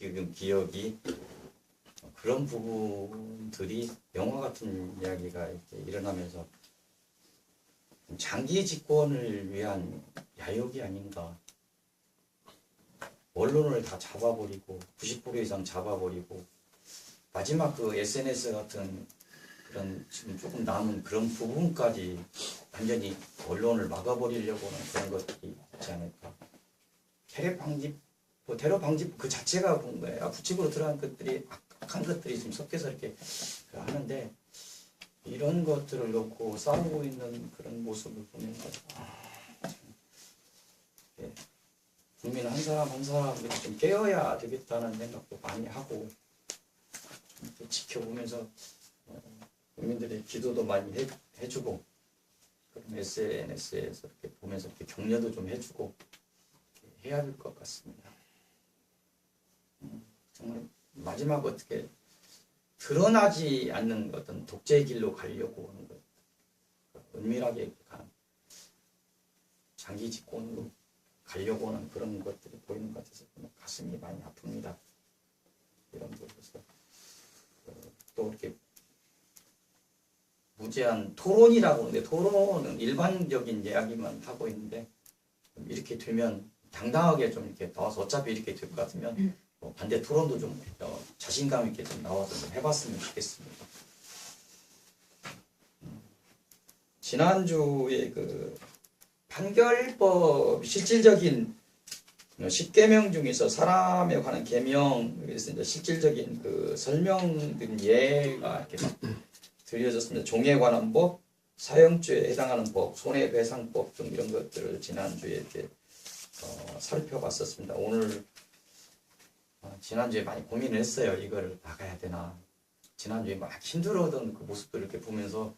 지금 기억이 그런 부분들이 영화 같은 이야기가 이렇게 일어나면서 장기 집권을 위한 야욕이 아닌가. 언론을 다 잡아버리고 90% 이상 잡아버리고 마지막 그 SNS 같은 그런 지금 조금 남은 그런 부분까지 완전히 언론을 막아버리려고 하는 그런 것들이 있지 않을까. 테러 방지 그 자체가 부칙으로 들어간 것들이 악한 것들이 좀 섞여서 이렇게 하는데 이런 것들을 놓고 싸우고 있는 그런 모습을 보면 국민 한 사람 한 사람이 좀 깨어야 되겠다는 생각도 많이 하고 좀 지켜보면서 국민들의 기도도 많이 해주고 그런 SNS에서 이렇게 보면서 이렇게 격려도 좀 해주고 해야 될 것 같습니다. 정말 마지막 어떻게 드러나지 않는 어떤 독재의 길로 가려고 하는 것, 은밀하게 가는 장기 집권으로 가려고 하는 그런 것들이 보이는 것 같아서 가슴이 많이 아픕니다. 이런 부분에서 또 이렇게 무제한 토론이라고 하는데 토론은 일반적인 이야기만 하고 있는데 이렇게 되면 당당하게 좀 이렇게 나와서 어차피 이렇게 될 것 같으면 반대 토론도 좀 자신감 있게 좀 나와서 좀 해봤으면 좋겠습니다. 지난주에 그 판결법 실질적인 10계명 중에서 사람에 관한 계명 그래서 이제 실질적인 그 설명된 예가 이렇게 드려졌습니다. 종에 관한 법, 사형죄에 해당하는 법, 손해배상법 등 이런 것들을 지난주에 이렇게 살펴봤었습니다. 오늘 지난주에 많이 고민을 했어요. 이거를 나가야 되나. 지난주에 막 힘들어하던 그 모습들을 이렇게 보면서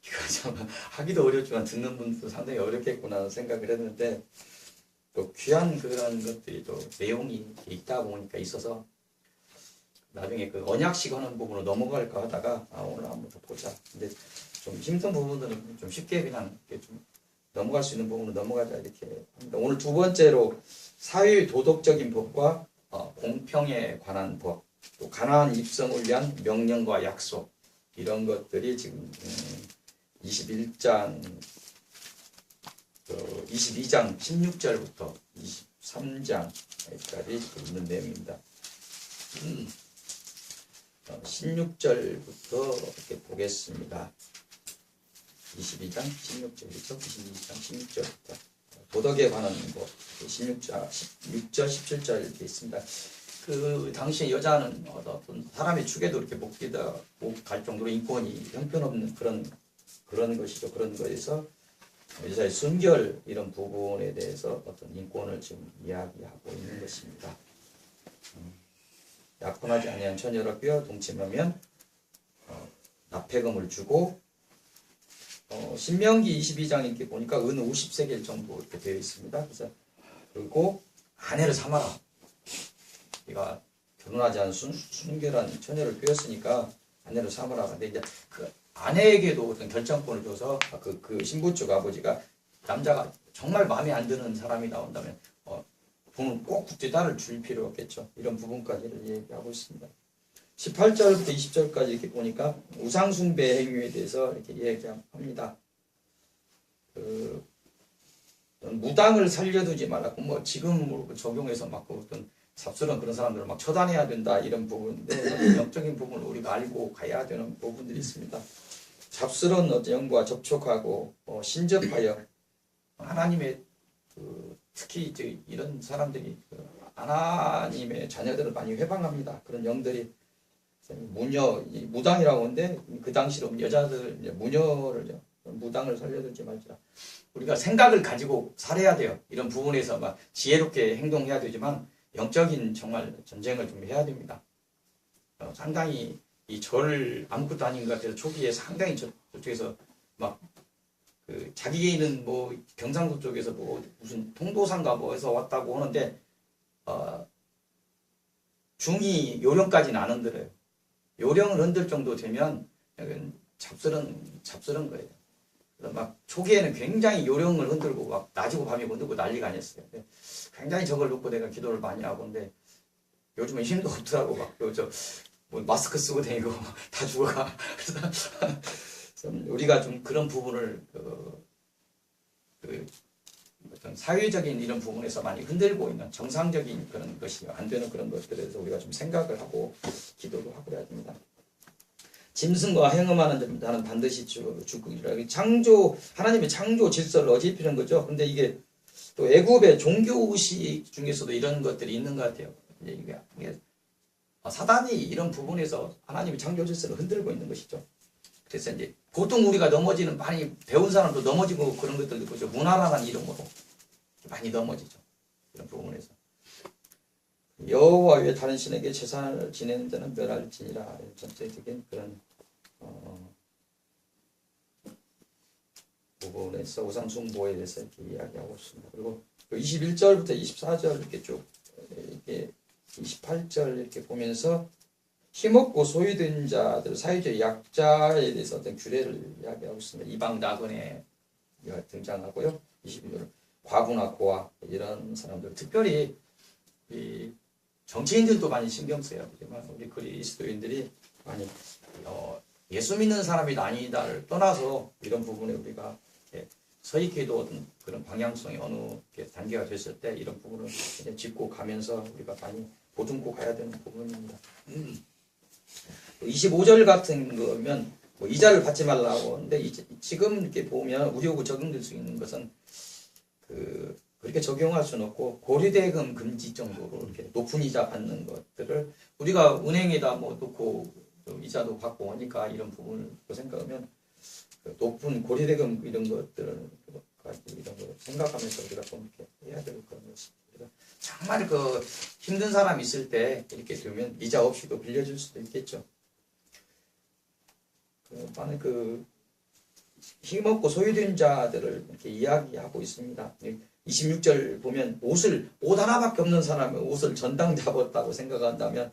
이거 참 하기도 어렵지만 듣는 분도 상당히 어렵겠구나 생각을 했는데 또 귀한 그런 것들이 또 내용이 있다 보니까 있어서 나중에 그 언약식 하는 부분으로 넘어갈까 하다가 오늘 한번 더 보자. 근데 좀 힘든 부분들은 좀 쉽게 그냥 이렇게 좀 넘어갈 수 있는 부분으로 넘어가자 이렇게 합니다. 오늘 두 번째로 사회 도덕적인 법과 공평에 관한 법, 또 가나안 입성을 위한 명령과 약속 이런 것들이 지금 22장 16절부터 23장까지 있는 내용입니다. 16절부터 이렇게 보겠습니다. 22장 16절부터 22장 16절부터 도덕에 관한 법 16절, 17절 이렇게 있습니다. 그 당시에 여자는 어떤 사람의 축에도 이렇게 못 갈 정도로 인권이 형편없는 그런 것이죠. 그런 거에서 여자의 순결 이런 부분에 대해서 어떤 인권을 지금 이야기하고 있는 것입니다. 약혼하지 아니한 처녀를 뼈 동침하면 납폐금을 주고 신명기 22장 이렇게 보니까 은 50세겔 정도 이렇게 되어 있습니다. 그래서 그리고 아내를 삼아라. 네가 결혼하지 않은 순결한 처녀를 뼈였으니까 아내를 삼아라. 근데 이제 그 아내에게도 어떤 결정권을 줘서 그 신부 쪽 아버지가 남자가 정말 마음에 안 드는 사람이 나온다면 돈은 꼭 국제 딸을 줄 필요 없겠죠. 이런 부분까지를 얘기하고 있습니다. 18절부터 20절까지 이렇게 보니까 우상숭배 행위에 대해서 이렇게 얘기합니다. 무당을 살려두지 말라고 뭐 지금 적용해서 막 어떤 삽스러운 그런 사람들을 막 처단해야 된다 이런 부분인데 영적인 부분을 우리가 알고 가야 되는 부분들이 있습니다. 잡스러운 어떤 영과 접촉하고 신접하여 하나님의 특히 이제 이런 사람들이 하나님의 자녀들을 많이 회방합니다. 그런 영들이 무당이라고 하는데 그 당시로 여자들 무당을 살려두지 말자. 우리가 생각을 가지고 살아야 돼요. 이런 부분에서 막 지혜롭게 행동해야 되지만 영적인 정말 전쟁을 좀 해야 됩니다. 상당히 이 절 아무것도 아닌 것 같아서 초기에 상당히 저쪽에서 막 그 자기는 뭐 경상도 쪽에서 뭐 무슨 통도사인가 뭐에서 왔다고 하는데 중이 요령까지는 안 흔들어요. 요령을 흔들 정도 되면 잡스런 거예요. 그래서 막 초기에는 굉장히 요령을 흔들고 막 낮이고 밤이 흔들고 난리가 아니었어요. 굉장히 저걸 놓고 내가 기도를 많이 하고 근데 요즘은 힘도 없더라고. 뭐 마스크 쓰고 다니고 다 죽어가. 그래서 우리가 좀 그런 부분을 어떤 사회적인 이런 부분에서 많이 흔들고 있는 정상적인 그런 것이 안 되는 그런 것들에 대해서 우리가 좀 생각을 하고 기도도 하고 해야 됩니다. 짐승과 행음하는 자는 반드시 죽으리라. 하나님의 창조 질서를 어집히는 거죠. 근데 이게 또 애굽의 종교의식 중에서도 이런 것들이 있는 것 같아요. 이게 사단이 이런 부분에서 하나님의 창조 질서를 흔들고 있는 것이죠. 그래서 이제 보통 우리가 넘어지는, 많이 배운 사람도 넘어지고 그런 것들도 보죠. 문화라는 이름으로 많이 넘어지죠. 이런 부분에서. 여호와 외에 다른 신에게 제사를 지내는 자는 멸할지니라. 전체적인 그런 부분에서 우상숭배에 대해서 이렇게 이야기하고 있습니다. 그리고 21절부터 24절 이렇게 쭉 이렇게 28절 이렇게 보면서 힘없고 소유된 자들, 사회적 약자에 대해서 어떤 규례를 이야기하고 있습니다. 이방 나그네가 등장하고요. 22절 과부나 고아 이런 사람들, 특별히 이 정치인들도 많이 신경 써요. 하지만 우리 그리스도인들이 많이 예수 믿는 사람이 아니다를 떠나서 이런 부분에 우리가 서익해도 어떤 그런 방향성이 어느 단계가 됐을 때 이런 부분을 짚고 가면서 우리가 많이 보듬고 가야 되는 부분입니다. 25절 같은 거면 뭐 이자를 받지 말라고 하는데 지금 이렇게 보면 우리하고 적용될 수 있는 것은 그렇게 적용할 수는 없고 고리대금 금지 정도로 이렇게 높은 이자 받는 것들을 우리가 은행에다 뭐 놓고 이자도 받고 하니까 이런 부분을 생각하면 높은 고리대금 이런 것들까지 이런 걸 생각하면서 우리가 좀 이렇게 해야 될 그런 것입니다. 정말 힘든 사람이 있을 때 이렇게 되면 이자 없이도 빌려줄 수도 있겠죠. 많은 힘없고 소유된 자들을 이렇게 이야기하고 있습니다. 26절 보면 옷 하나밖에 없는 사람이 옷을 전당 잡았다고 생각한다면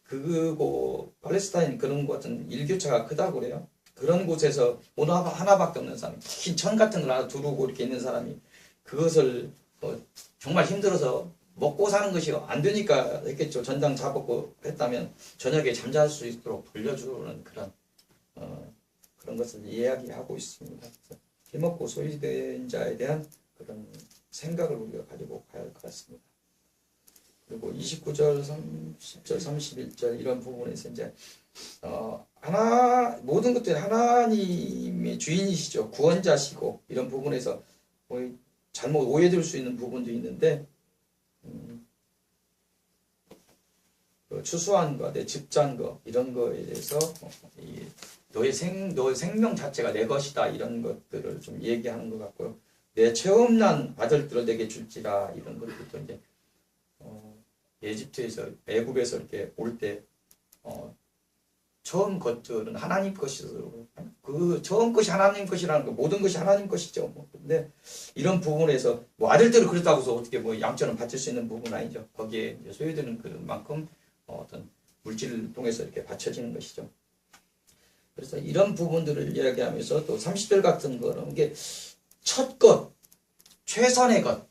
그거 팔레스타인 그런 곳은 일교차가 크다고 그래요. 그런 곳에서 옷 하나밖에 없는 사람, 흰 천 같은 걸 하나 두르고 이렇게 있는 사람이 그것을 정말 힘들어서 먹고 사는 것이 안 되니까 했겠죠. 전당 잡았고 했다면 저녁에 잠잘 수 있도록 돌려주는 그런 것을 이야기하고 있습니다. 힘없고 소유된 자에 대한 그런 생각을 우리가 가지고 가야 할 것 같습니다. 그리고 29절, 30절, 31절 이런 부분에서 이제 모든 것들이 하나님의 주인이시죠. 구원자시고 이런 부분에서 잘못 오해될 수 있는 부분도 있는데 추수한 것, 내 집장 것 이런 거에 대해서 너의 생명 자체가 내 것이다 이런 것들을 좀 얘기하는 것 같고요. 내 체험난 아들들을 내게 줄지라 이런 것들도 이제 애굽에서 이렇게 올 때 처음 것들은 하나님 것이고 처음 것이 하나님 것이라는 거 모든 것이 하나님 것이죠. 근데 이런 부분에서 아들들을 그렇다고 해서 어떻게 양처럼 바칠 수 있는 부분은 아니죠. 거기에 소유되는 그만큼 어떤 물질을 통해서 이렇게 받쳐지는 것이죠. 그래서 이런 부분들을 이야기하면서 또 30절 같은 거는 이게 첫 것, 최선의 것.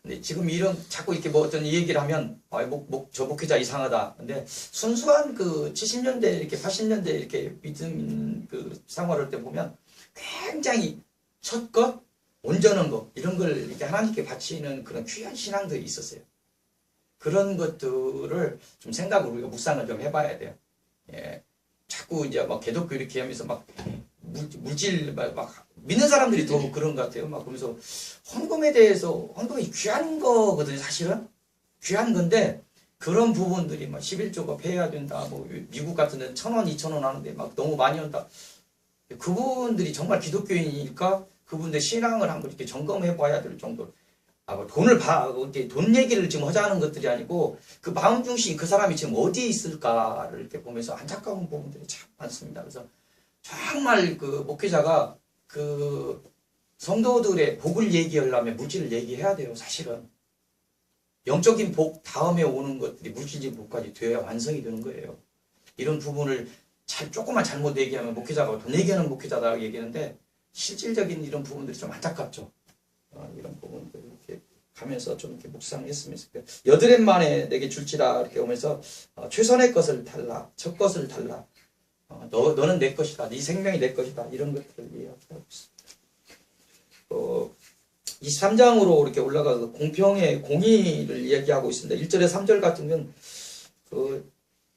근데 지금 자꾸 이렇게 어떤 얘기를 하면 저 목회자 이상하다. 근데 순수한 70년대 이렇게 80년대 이렇게 믿음 생활할 때 보면 굉장히 첫 것, 온전한 것 이런 걸 이렇게 하나님께 바치는 그런 귀한 신앙들이 있었어요. 그런 것들을 좀 생각을 우리가 묵상을 좀 해봐야 돼요. 예. 자꾸 이제 개독교 이렇게 하면서 물질 믿는 사람들이 더 그런 것 같아요. 그러면서 헌금에 대해서 헌금이 귀한 거거든요. 사실은 귀한 건데 그런 부분들이 11조가 해야 된다. 미국 같은 데는 1,000원, 2,000원 하는데 너무 많이 한다. 그분들이 정말 기독교인이니까 그분들 신앙을 한번 이렇게 점검해봐야 될 정도로. 돈 얘기를 지금 하자는 것들이 아니고 그 마음 중심 그 사람이 지금 어디에 있을까를 이렇게 보면서 안타까운 부분들이 참 많습니다. 그래서 정말 목회자가 성도들의 복을 얘기하려면 물질을 얘기해야 돼요. 사실은 영적인 복 다음에 오는 것들이 물질적인 복까지 되어야 완성이 되는 거예요. 이런 부분을 조금만 잘못 얘기하면 목회자가 돈 얘기하는 목회자라고 얘기하는데 실질적인 이런 부분들이 좀 안타깝죠. 이런 부분들 이렇게 가면서 좀 이렇게 묵상했으면 좋겠어요. 여드렛 만에 내게 줄지라 이렇게 오면서 최선의 것을 달라, 첫 것을 달라. 너는 내 것이다. 네 생명이 내 것이다. 이런 것들을 이야기하고 있습니다. 23장으로 이렇게 올라가서 공평의 공의를 이야기하고 있습니다. 1절에 3절 같으면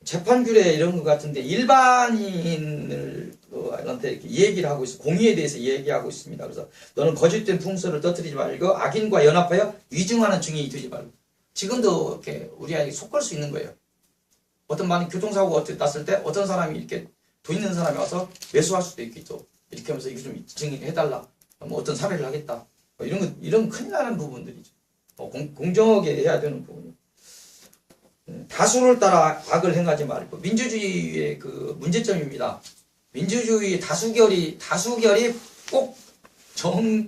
재판규례 이런 것 같은데 일반인을 한테 이렇게 얘기를 하고 있어. 공의에 대해서 얘기하고 있습니다. 그래서 너는 거짓된 풍설을 떠뜨리지 말고 악인과 연합하여 위증하는 증인이 되지 말고. 지금도 이렇게 우리 아이에게 속을 수 있는 거예요. 어떤 많은 교통사고가 어떻게 났을 때 어떤 사람이 이렇게 돈 있는 사람이 와서 매수할 수도 있겠죠. 이렇게 하면서 이거 좀 증인해달라. 뭐 어떤 사례를 하겠다. 이런 큰일 나는 부분들이죠. 공정하게 해야 되는 부분이죠. 다수를 따라 악을 행하지 말고. 민주주의의 그 문제점입니다. 민주주의 다수결이 꼭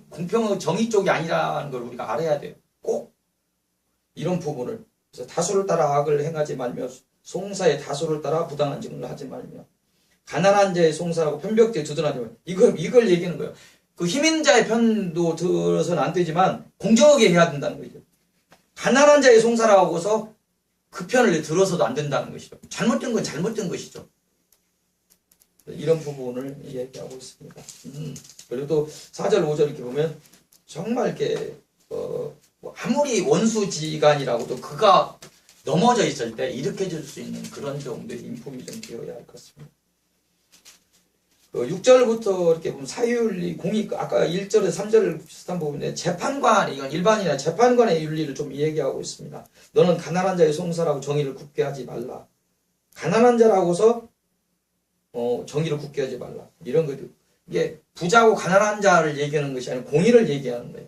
공평의 정의 쪽이 아니라는 걸 우리가 알아야 돼요. 꼭 이런 부분을. 그래서 다수를 따라 악을 행하지 말며 송사의 다수를 따라 부당한 증언을 하지 말며 가난한 자의 송사하고 편벽대에 두둔하지 말며 이걸 얘기하는 거예요. 그 힘있는 자의 편도 들어서는 안 되지만 공정하게 해야 된다는 거죠. 가난한 자의 송사를 하고서 그 편을 들어서도 안 된다는 것이죠. 잘못된 건 잘못된 것이죠. 이런 부분을 얘기하고 있습니다. 그리고 또 4절, 5절 이렇게 보면 정말 이렇게 아무리 원수지간이라고도 그가 넘어져 있을 때 일으켜줄 수 있는 그런 정도의 인품이 좀 되어야 할 것 같습니다. 6절부터 이렇게 보면 사유윤리, 공의, 아까 1절에 3절 비슷한 부분인데 재판관, 이건 일반이나 재판관의 윤리를 좀 얘기하고 있습니다. 너는 가난한 자의 송사라고 정의를 굳게 하지 말라. 가난한 자라고서 정의를 굳게 하지 말라. 이런 거죠. 이게 부자고 가난한 자를 얘기하는 것이 아니라 공의를 얘기하는 거예요.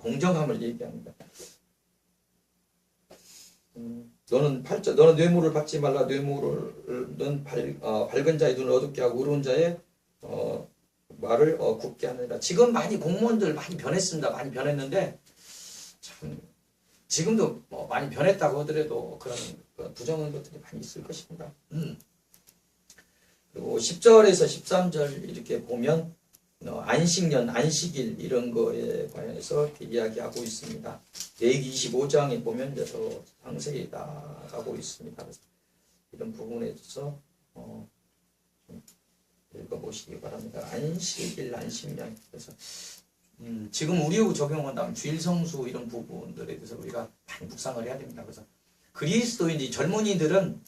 공정함을 얘기합니다. 너는 뇌물을 받지 말라. 뇌물은 밝은 자의 눈을 어둡게 하고 어려운 자의 말을 굳게 하느니라. 지금 많이 공무원들 많이 변했습니다. 많이 변했는데 참 지금도 많이 변했다고 하더라도 그런 부정한 것들이 많이 있을 것입니다. 그리고 10절에서 13절 이렇게 보면 안식년, 안식일 이런 거에 관해서 이렇게 이야기하고 있습니다. 레위기 25장에 보면 이제 더 상세히 나가고 있습니다. 그래서 이런 부분에 있어서 읽어보시기 바랍니다. 안식일, 안식년. 그래서 지금 우리하고 적용한다면 주일성수 이런 부분들에 대해서 우리가 많이 묵상을 해야 됩니다. 그래서 그리스도인이 젊은이들은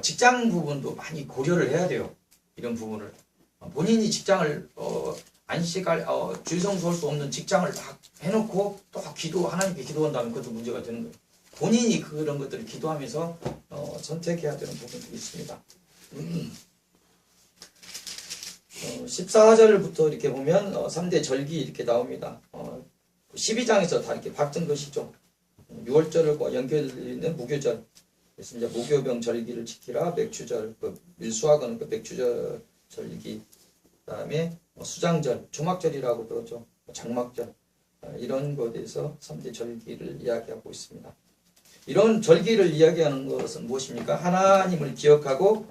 직장 부분도 많이 고려를 해야 돼요. 이런 부분을. 본인이 직장을 안식할 주일성수할 수 없는 직장을 막 해놓고 또 하나님께 기도한다면 그것도 문제가 되는 거예요. 본인이 그런 것들을 기도하면서 선택해야 되는 부분들이 있습니다. 14절부터 이렇게 보면 3대 절기 이렇게 나옵니다. 12장에서 다 이렇게 봤던 것이죠. 6월절과 연결되는 무교절. 그래서 이제 무교병 절기를 지키라. 맥주절, 밀수학은 맥주절 절기. 그다음에 수장절, 초막절이라고 그러죠. 장막절. 이런 것에 대해서 3대 절기를 이야기하고 있습니다. 이런 절기를 이야기하는 것은 무엇입니까? 하나님을 기억하고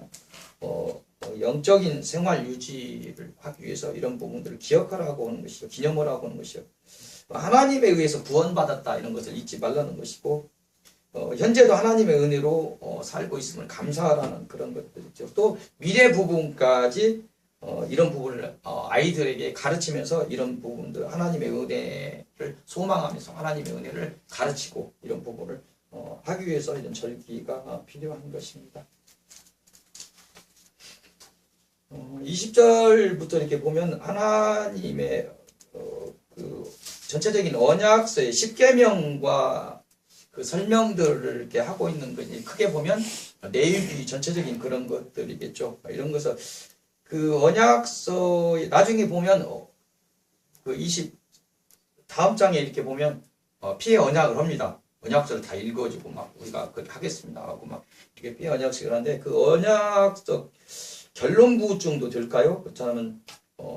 영적인 생활 유지를 하기 위해서 이런 부분들을 기억하라고 하는 것이죠. 기념하라고 하는 것이죠. 하나님에 의해서 구원받았다 이런 것을 잊지 말라는 것이고 현재도 하나님의 은혜로 살고 있음을 감사하라는 그런 것들이죠. 또 미래 부분까지 이런 부분을 아이들에게 가르치면서 이런 부분들 하나님의 은혜를 소망하면서 하나님의 은혜를 가르치고 이런 부분을 하기 위해서 이런 절기가 필요한 것입니다. 20절부터 이렇게 보면 하나님의 그 전체적인 언약서의 10계명과 그 설명들을 이렇게 하고 있는 거지. 크게 보면 레위기 전체적인 그런 것들이겠죠. 이런 것을 그 언약서에 나중에 보면 그 다음 장에 이렇게 보면 피해 언약을 합니다. 언약서를 다 읽어주고 막 우리가 그렇게 하겠습니다 하고 막 이게 피해 언약식을 하는데 그 언약서 결론부 정도 될까요? 그렇다면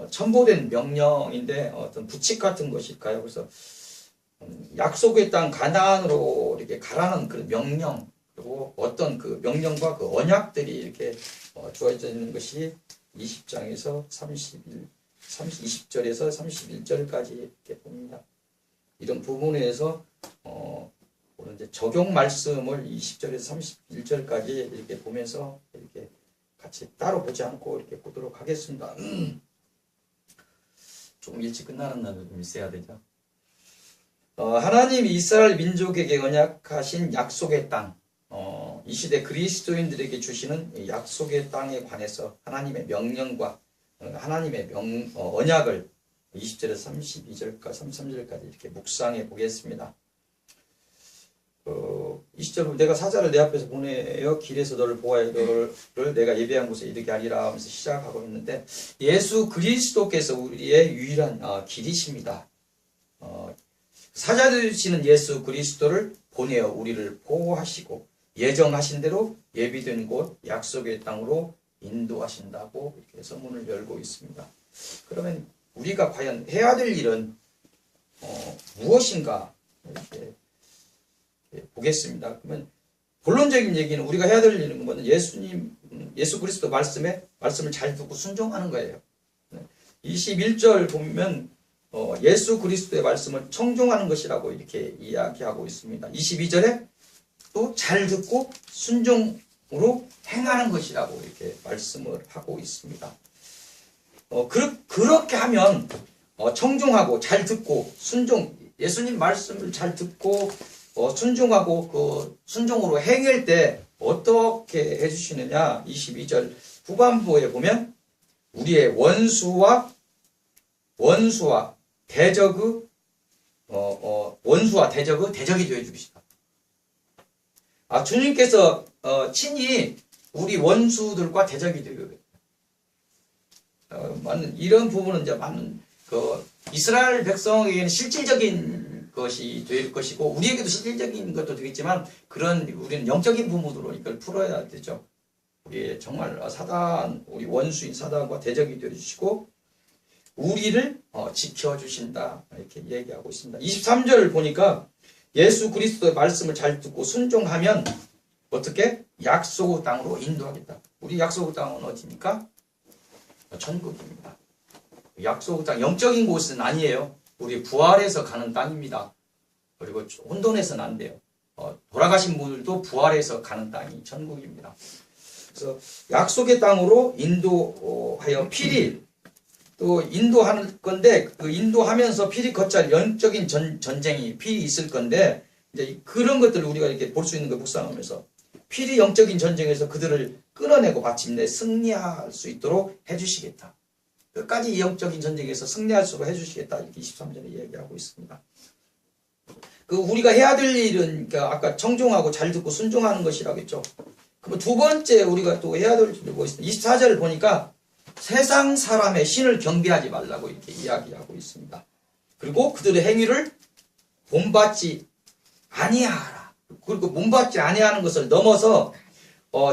첨부된 명령인데 어떤 부칙 같은 것일까요? 그래서 약속의 땅 가나안으로 이렇게 가라는 그 명령 그리고 어떤 그 명령과 그 언약들이 이렇게 주어져 있는 것이 20절에서 31절까지 이렇게 봅니다. 이런 부분에서 오늘 이제 적용 말씀을 20절에서 31절까지 이렇게 보면서 이렇게 같이 따로 보지 않고 이렇게 보도록 하겠습니다. 조금 일찍 끝나는 날도 좀 있어야 되죠. 하나님이 이스라엘 민족에게 언약하신 약속의 땅, 이 시대 그리스도인들에게 주시는 약속의 땅에 관해서 하나님의 명령과 하나님의 언약을 20절에서 32절까지 33절까지 이렇게 묵상해 보겠습니다. 20절 내가 사자를 내 앞에서 보내어 길에서 너를 보아야 너를 내가 예배한 곳에 이르게 하리라 하면서 시작하고 있는데, 예수 그리스도께서 우리의 유일한 길이십니다. 사자 되시는 예수 그리스도를 보내어 우리를 보호하시고 예정하신 대로 예비된 곳 약속의 땅으로 인도하신다고 이렇게 서문을 열고 있습니다. 그러면 우리가 과연 해야 될 일은 무엇인가 이렇게 보겠습니다. 그러면 본론적인 얘기는 우리가 해야 될 일은 뭐는 예수 그리스도 말씀을 잘 듣고 순종하는 거예요. 21절 보면 예수 그리스도의 말씀을 청종하는 것이라고 이렇게 이야기하고 있습니다. 22절에 또 잘 듣고 순종으로 행하는 것이라고 이렇게 말씀을 하고 있습니다. 그렇게 하면 청종하고 잘 듣고 예수님 말씀을 잘 듣고 순종하고 그 순종으로 행할 때 어떻게 해주시느냐. 22절 후반부에 보면 우리의 원수와 대적의 대적이 되어 주시다. 주님께서 친히 우리 원수들과 대적이 되거든요. 이런 부분은 이제 많은 이스라엘 백성에게는 실질적인 것이 될 것이고 우리에게도 실질적인 것도 되겠지만 우리는 영적인 부분으로 이걸 풀어야 되죠. 우리 정말 우리 원수인 사단과 대적이 되어 주시고 우리를 지켜주신다 이렇게 얘기하고 있습니다. 23절을 보니까 예수 그리스도의 말씀을 잘 듣고 순종하면 어떻게? 약속의 땅으로 인도하겠다. 우리 약속의 땅은 어디입니까? 천국입니다. 약속의 땅, 영적인 곳은 아니에요. 우리 부활해서 가는 땅입니다. 그리고 혼돈해서는 안 돼요. 돌아가신 분들도 부활해서 가는 땅이 천국입니다. 그래서 약속의 땅으로 인도하여 필히 또 인도하는 건데 그 인도하면서 필히 거칠 영적인 전쟁이 필히 있을 건데 이제 그런 것들을 우리가 이렇게 볼 수 있는 걸 묵상하면서 필히 영적인 전쟁에서 그들을 끌어내고 마침내 승리할 수 있도록 해주시겠다. 끝까지 이 영적인 전쟁에서 승리할 수 있도록 해주시겠다. 이렇게 23절에 얘기하고 있습니다. 우리가 해야 될 일은 그러니까 아까 청종하고 잘 듣고 순종하는 것이라고 했죠. 그럼 두 번째 우리가 또 해야 될 일이 뭐 있습니다. 24절을 보니까 세상 사람의 신을 경배하지 말라고 이렇게 이야기하고 있습니다. 그리고 그들의 행위를 본받지 아니하라. 그리고 본받지 아니하는 것을 넘어서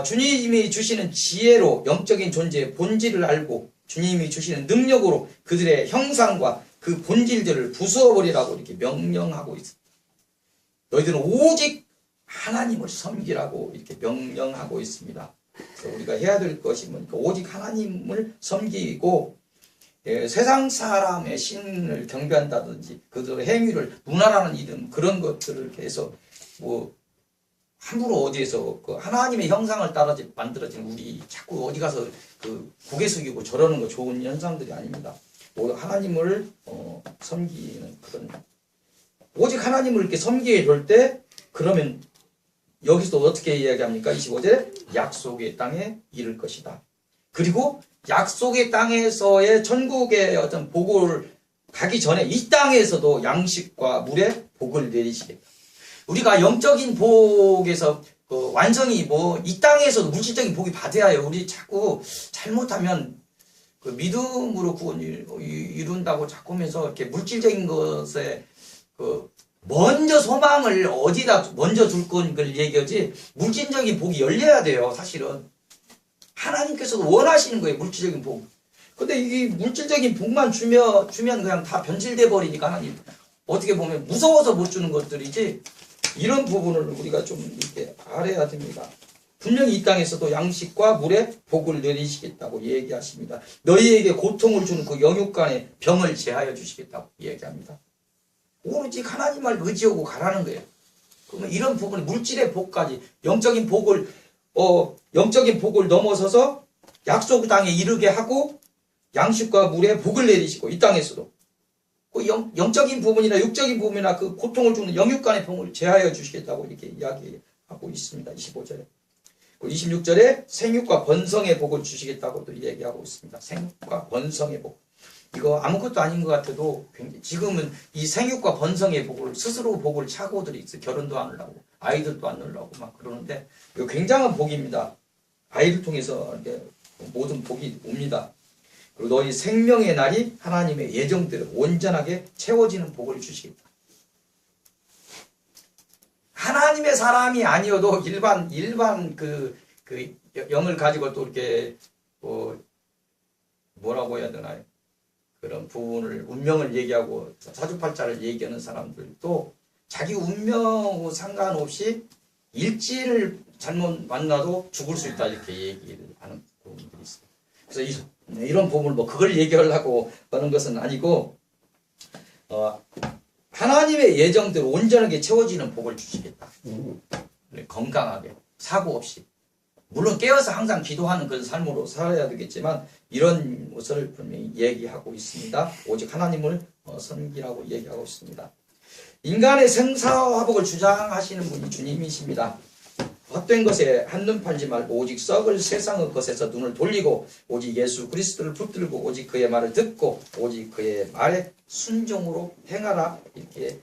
주님이 주시는 지혜로 영적인 존재의 본질을 알고 주님이 주시는 능력으로 그들의 형상과 그 본질들을 부수어버리라고 이렇게 명령하고 있습니다. 너희들은 오직 하나님을 섬기라고 이렇게 명령하고 있습니다. 우리가 해야 될 것이 뭐니까 오직 하나님을 섬기고 세상 사람의 신을 경배한다든지 그들의 행위를 문화라는 이름 그런 것들을 해서 함부로 어디에서 하나님의 형상을 따라 만들어진 우리 자꾸 어디 가서 고개 숙이고 저러는 거 좋은 현상들이 아닙니다. 하나님을 섬기는 그런 오직 하나님을 이렇게 섬기게 될 때 그러면 여기서 어떻게 이야기합니까? 25절에 약속의 땅에 이를 것이다. 그리고 약속의 땅에서의 천국의 어떤 복을 가기 전에 이 땅에서도 양식과 물의 복을 내리시겠다. 우리가 영적인 복에서 완성이 이 땅에서도 물질적인 복이 받아야 해요. 우리 자꾸 잘못하면 믿음으로 구원을 이룬다고 자꾸 하면서 이렇게 물질적인 것에 먼저 소망을 어디다 먼저 둘 걸 얘기하지 물질적인 복이 열려야 돼요. 사실은 하나님께서도 원하시는 거예요. 물질적인 복. 근데 이 물질적인 복만 주면 그냥 다 변질돼 버리니까 하나님 어떻게 보면 무서워서 못 주는 것들이지 이런 부분을 우리가 좀 이렇게 알아야 됩니다. 분명히 이 땅에서도 양식과 물의 복을 내리시겠다고 얘기하십니다. 너희에게 고통을 주는 그 영육간의 병을 제하여 주시겠다고 얘기합니다. 오로지 하나님을 의지하고 가라는 거예요. 그러면 이런 부분이 물질의 복까지 영적인 복을 넘어서서 약속 땅에 이르게 하고 양식과 물의 복을 내리시고 이 땅에서도 그 영적인 부분이나 육적인 부분이나 그 고통을 주는 영육간의 복을 제하여 주시겠다고 이렇게 이야기하고 있습니다. 25절에. 26절에 생육과 번성의 복을 주시겠다고도 얘기하고 있습니다. 생육과 번성의 복. 이거 아무것도 아닌 것 같아도 지금은 이 생육과 번성의 복을 스스로 복을 차고들이 있어요. 결혼도 안 하려고 아이들도 안 낳으려고 막 그러는데 이거 굉장한 복입니다. 아이를 통해서 모든 복이 옵니다. 그리고 너희 생명의 날이 하나님의 예정대로 온전하게 채워지는 복을 주시겠다. 하나님의 사람이 아니어도 일반 그 영을 가지고 또 이렇게 뭐라고 해야 되나요? 그런 부분을 운명을 얘기하고 사주팔자를 얘기하는 사람들도 자기 운명하고 상관없이 일지를 잘못 만나도 죽을 수 있다 이렇게 얘기를 하는 부분들이 있어요. 그래서 이런 부분을 그걸 얘기하려고 하는 것은 아니고 하나님의 예정대로 온전하게 채워지는 복을 주시겠다. 건강하게 사고 없이 물론 깨어서 항상 기도하는 그런 삶으로 살아야 되겠지만 이런 것을 분명히 얘기하고 있습니다. 오직 하나님을 섬기라고 얘기하고 있습니다. 인간의 생사화복을 주장하시는 분이 주님이십니다. 헛된 것에 한눈 팔지 말고 오직 썩을 세상의 것에서 눈을 돌리고 오직 예수 그리스도를 붙들고 오직 그의 말을 듣고 오직 그의 말에 순종으로 행하라 이렇게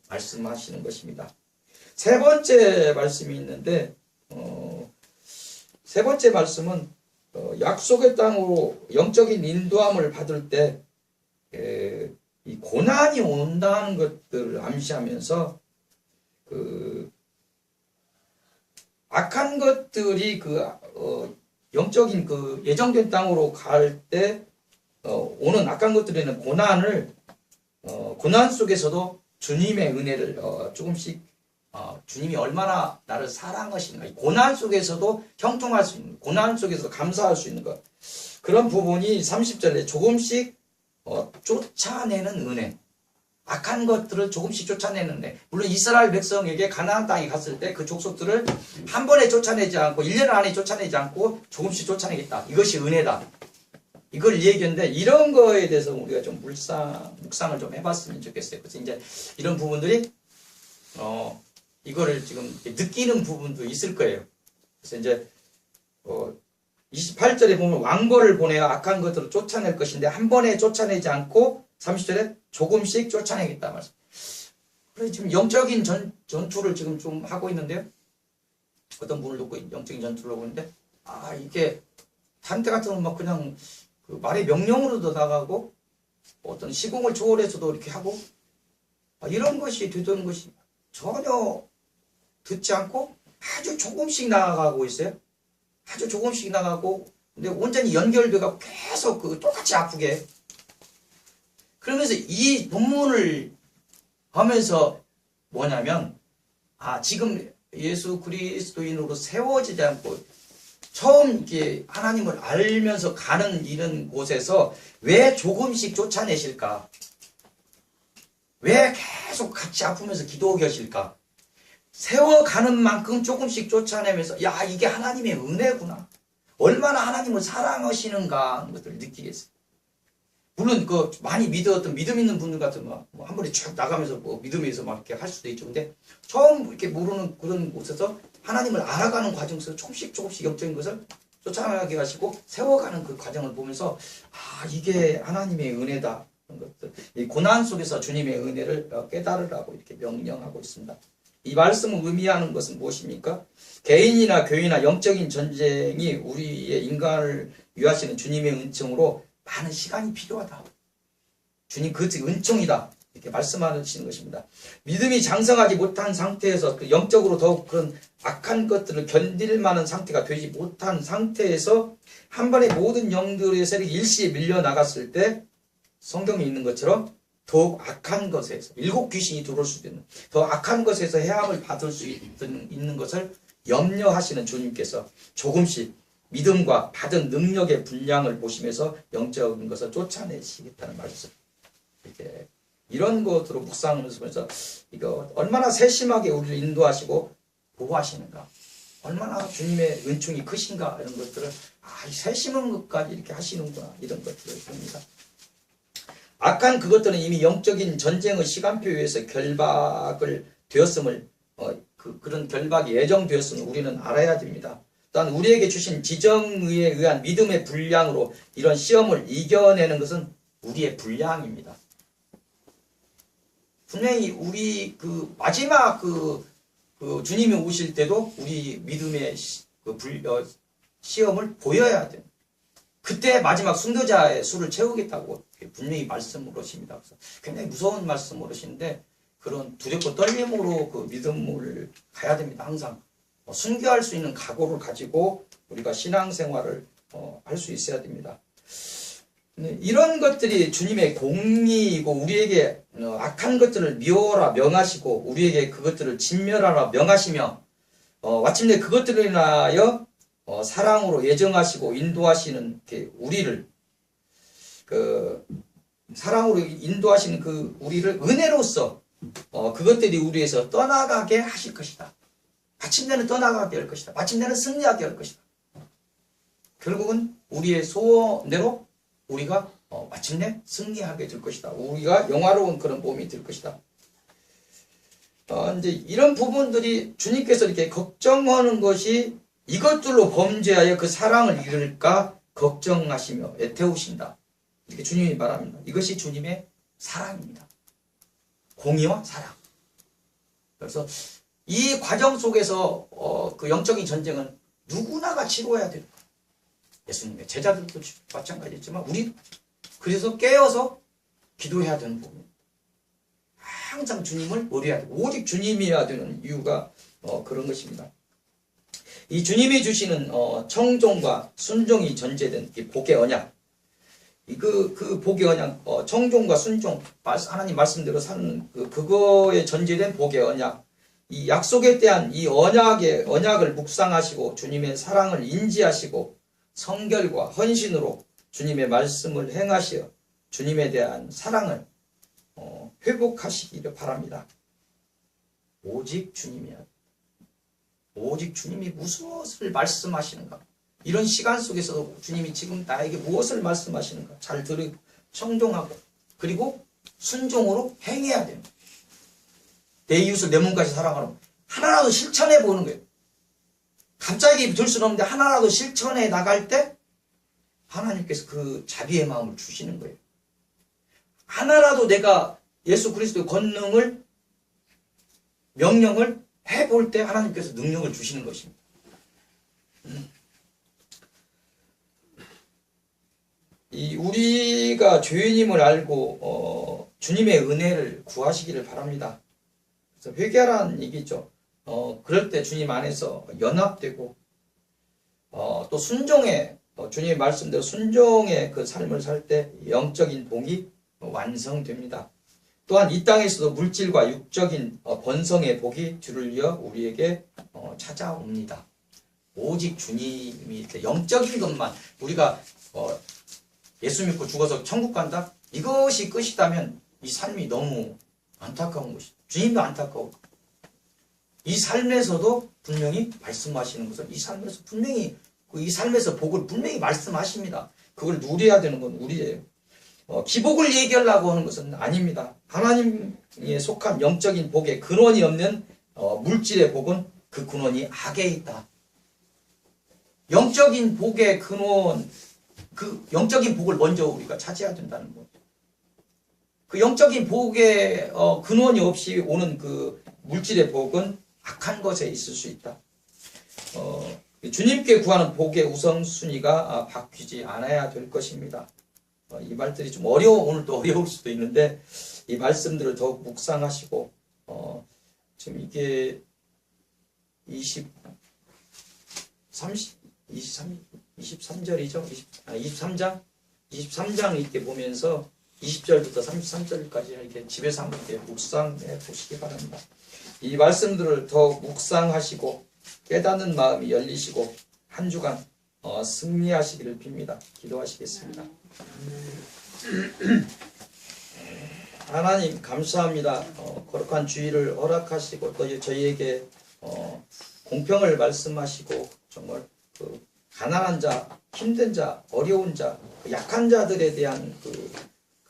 말씀하시는 것입니다. 세 번째 말씀이 있는데 세 번째 말씀은 약속의 땅으로 영적인 인도함을 받을 때 이 고난이 온다는 것들을 암시하면서 악한 것들이 영적인 예정된 땅으로 갈 때 오는 악한 것들에는 고난을 고난 속에서도 주님의 은혜를 조금씩 주님이 얼마나 나를 사랑하시는가 고난 속에서도 형통할 수 있는 고난 속에서 감사할 수 있는 것 그런 부분이 30절에 조금씩 쫓아내는 은혜 악한 것들을 조금씩 쫓아내는 은혜 물론 이스라엘 백성에게 가나안 땅에 갔을 때 그 족속들을 한 번에 쫓아내지 않고 1년 안에 쫓아내지 않고 조금씩 쫓아내겠다 이것이 은혜다 이걸 얘기했는데 이런 거에 대해서 우리가 좀 묵상을 좀 해봤으면 좋겠어요. 그래서 이제 이런 부분들이 이거를 지금 느끼는 부분도 있을 거예요. 그래서 이제 28절에 보면 왕벌을 보내어 악한 것들을 쫓아낼 것인데 한 번에 쫓아내지 않고 30절에 조금씩 쫓아내겠다 말씀. 그래서 지금 영적인 전투를 지금 좀 하고 있는데요. 어떤 분을 놓고 영적인 전투를 하고 있는데 이게 다른 때 같으면 막 그냥 그 말의 명령으로도 나가고 어떤 시공을 초월해서도 이렇게 하고 이런 것이 되던 것이 전혀 듣지 않고 아주 조금씩 나가고 있어요. 아주 조금씩 나가고 근데 완전히 연결돼가 계속 똑같이 아프게 그러면서 이 본문을 하면서 뭐냐면 지금 예수 그리스도인으로 세워지지 않고 처음 이렇게 하나님을 알면서 가는 이런 곳에서 왜 조금씩 쫓아내실까? 왜 계속 같이 아프면서 기도하게 하실까? 세워가는 만큼 조금씩 쫓아내면서 이게 하나님의 은혜구나. 얼마나 하나님을 사랑하시는가 하는 것을 느끼겠어요. 물론 많이 믿었던 믿음 있는 분들 같으면 한 번에 쭉 나가면서 믿음에서 막 이렇게 할 수도 있죠. 근데 처음 이렇게 모르는 그런 곳에서 하나님을 알아가는 과정 속에서 조금씩 영적인 것을 쫓아가게 하시고 세워가는 그 과정을 보면서 이게 하나님의 은혜다. 그런 것들. 이 고난 속에서 주님의 은혜를 깨달으라고 이렇게 명령하고 있습니다. 이 말씀을 의미하는 것은 무엇입니까? 개인이나 교회나 영적인 전쟁이 우리의 인간을 위하시는 주님의 은총으로 많은 시간이 필요하다. 주님 그것이 은총이다. 이렇게 말씀하시는 것입니다. 믿음이 장성하지 못한 상태에서 영적으로 더욱 그런 악한 것들을 견딜 만한 상태가 되지 못한 상태에서 한 번에 모든 영들의 세력이 일시에 밀려나갔을 때 성경에 있는 것처럼 더욱 악한 것에서 7 귀신이 들어올 수도 있는 더 악한 것에서 해함을 받을 수 있는 것을 염려하시는 주님께서 조금씩 믿음과 받은 능력의 분량을 보시면서 영적인 것을 쫓아내시겠다는 말씀 이렇게 이런 것으로 묵상하면서 이거 얼마나 세심하게 우리를 인도하시고 보호하시는가, 얼마나 주님의 은총이 크신가, 이런 것들을 이 세심한 것까지 이렇게 하시는구나, 이런 것들을 봅니다. 악한 그것들은 이미 영적인 전쟁의 시간표에 의해서 결박을 되었음을 그런 결박이 예정되었음을 우리는 알아야 됩니다. 또한 우리에게 주신 지정의에 의한 믿음의 분량으로 이런 시험을 이겨내는 것은 우리의 분량입니다. 분명히 우리 마지막 주님이 오실 때도 우리 믿음의 시험을 보여야 돼요. 그때 마지막 순교자의 수를 채우겠다고 분명히 말씀을 하십니다. 그래서 굉장히 무서운 말씀을 하시는데, 그런 두렵고 떨림으로 그 믿음을 가야 됩니다. 항상 순교할 수 있는 각오를 가지고 우리가 신앙생활을 할 수 있어야 됩니다. 이런 것들이 주님의 공의이고, 우리에게 악한 것들을 미워라 명하시고 우리에게 그것들을 진멸하라 명하시며, 마침내 그것들로 인하여 사랑으로 예정하시고 인도하시는 우리를, 사랑으로 인도하시는 우리를 은혜로서 그것들이 우리에서 떠나가게 하실 것이다. 마침내는 떠나가게 할 것이다. 마침내는 승리하게 할 것이다. 결국은 우리의 소원대로 우리가 마침내 승리하게 될 것이다. 우리가 영화로운 그런 몸이 될 것이다. 이제 이런 부분들이 주님께서 이렇게 걱정하는 것이 이것들로 범죄하여 그 사랑을 잃을까 걱정하시며 애태우신다. 이렇게 주님이 말합니다. 이것이 주님의 사랑입니다. 공의와 사랑. 그래서 이 과정 속에서 그 영적인 전쟁은 누구나가 치러야 됩니다. 예수님의 제자들도 마찬가지였지만 우리 그래서 깨어서 기도해야 되는 부분입니다. 항상 주님을 노려야 되고 오직 주님이어야 되는 이유가 그런 것입니다. 이 주님이 주시는 청종과 순종이 전제된 이 복의 언약, 그 복의 언약, 청종과 순종, 하나님 말씀대로 사는 그거에 전제된 복의 언약, 이 약속에 대한 이 언약을 묵상하시고 주님의 사랑을 인지하시고 성결과 헌신으로 주님의 말씀을 행하시어 주님에 대한 사랑을 회복하시기를 바랍니다. 오직 주님이야. 오직 주님이 무엇을 말씀하시는가, 이런 시간 속에서 주님이 지금 나에게 무엇을 말씀하시는가 잘 들으고 청종하고 그리고 순종으로 행해야 됩니다. 내 이웃을 내 몸까지 사랑하는, 하나라도 실천해 보는 거예요. 갑자기 될 수는 없는데 하나라도 실천해 나갈 때 하나님께서 그 자비의 마음을 주시는 거예요. 하나라도 내가 예수 그리스도의 권능을, 명령을 해볼 때 하나님께서 능력을 주시는 것입니다. 우리가 죄인임을 알고 주님의 은혜를 구하시기를 바랍니다. 그래서 회개하라는 얘기죠. 그럴 때 주님 안에서 연합되고 또 순종의 주님의 말씀대로 순종의 그 삶을 살 때 영적인 복이 완성됩니다. 또한 이 땅에서도 물질과 육적인 번성의 복이 주를 이어 우리에게 찾아옵니다. 오직 주님이 영적인 것만, 우리가 예수 믿고 죽어서 천국 간다? 이것이 끝이다면 이 삶이 너무 안타까운 것이죠. 주님도 안타까워. 이 삶에서도 분명히 말씀하시는 것은, 이 삶에서 분명히 이 삶에서 복을 분명히 말씀하십니다. 그걸 누려야 되는 건 우리예요. 기복을 얘기하려고 하는 것은 아닙니다. 하나님에 속한 영적인 복의 근원이 없는 물질의 복은 그 근원이 악에 있다. 영적인 복의 근원, 그 영적인 복을 먼저 우리가 차지해야 된다는 거죠. 그 영적인 복의 근원이 없이 오는 그 물질의 복은 악한 것에 있을 수 있다. 주님께 구하는 복의 우선순위가 바뀌지 않아야 될 것입니다. 이 말들이 좀 오늘도 어려울 수도 있는데 이 말씀들을 더욱 묵상하시고 지금 이게 23절이죠. 23장 이렇게 보면서 20절부터 33절까지 이렇게 집에서 한번 이렇게 묵상해 보시기 바랍니다. 이 말씀들을 더욱 묵상하시고 깨닫는 마음이 열리시고 한 주간 승리하시기를 빕니다. 기도하시겠습니다. 하나님 감사합니다. 거룩한 주의를 허락하시고 또 저희에게 공평을 말씀하시고 정말 그 가난한 자, 힘든 자, 어려운 자, 그 약한 자들에 대한 그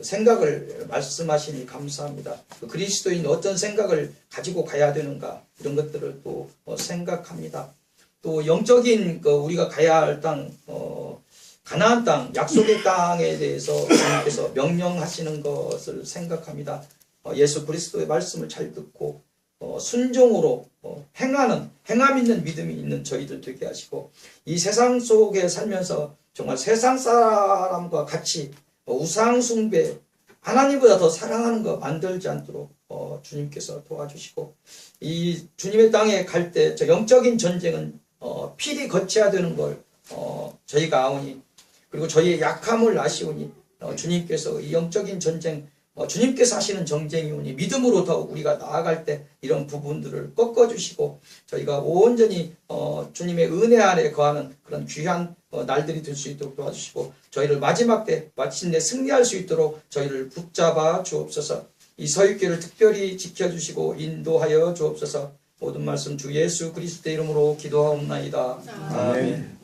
생각을 말씀하시니 감사합니다. 그 그리스도인 어떤 생각을 가지고 가야 되는가 이런 것들을 또 생각합니다. 또 영적인 우리가 가야 할 땅, 가나안 땅, 약속의 땅에 대해서 주님께서 명령하시는 것을 생각합니다. 예수 그리스도의 말씀을 잘 듣고 순종으로 행함 있는 믿음이 있는 저희들 되게 하시고 이 세상 속에 살면서 정말 세상 사람과 같이 우상 숭배, 하나님보다 더 사랑하는 거 만들지 않도록 주님께서 도와주시고 이 주님의 땅에 갈 때 저 영적인 전쟁은 필히 거쳐야 되는 걸 저희가 아오니 그리고 저희의 약함을 아시오니 주님께서 이 영적인 전쟁 주님께서 하시는 전쟁이오니 믿음으로 더욱 우리가 나아갈 때 이런 부분들을 꺾어주시고 저희가 온전히 주님의 은혜 안에 거하는 그런 귀한 날들이 될 수 있도록 도와주시고 저희를 마지막 때 마침내 승리할 수 있도록 저희를 붙잡아 주옵소서. 이 서윗교회를 특별히 지켜주시고 인도하여 주옵소서. 모든 말씀 주 예수 그리스도의 이름으로 기도하옵나이다. 아멘.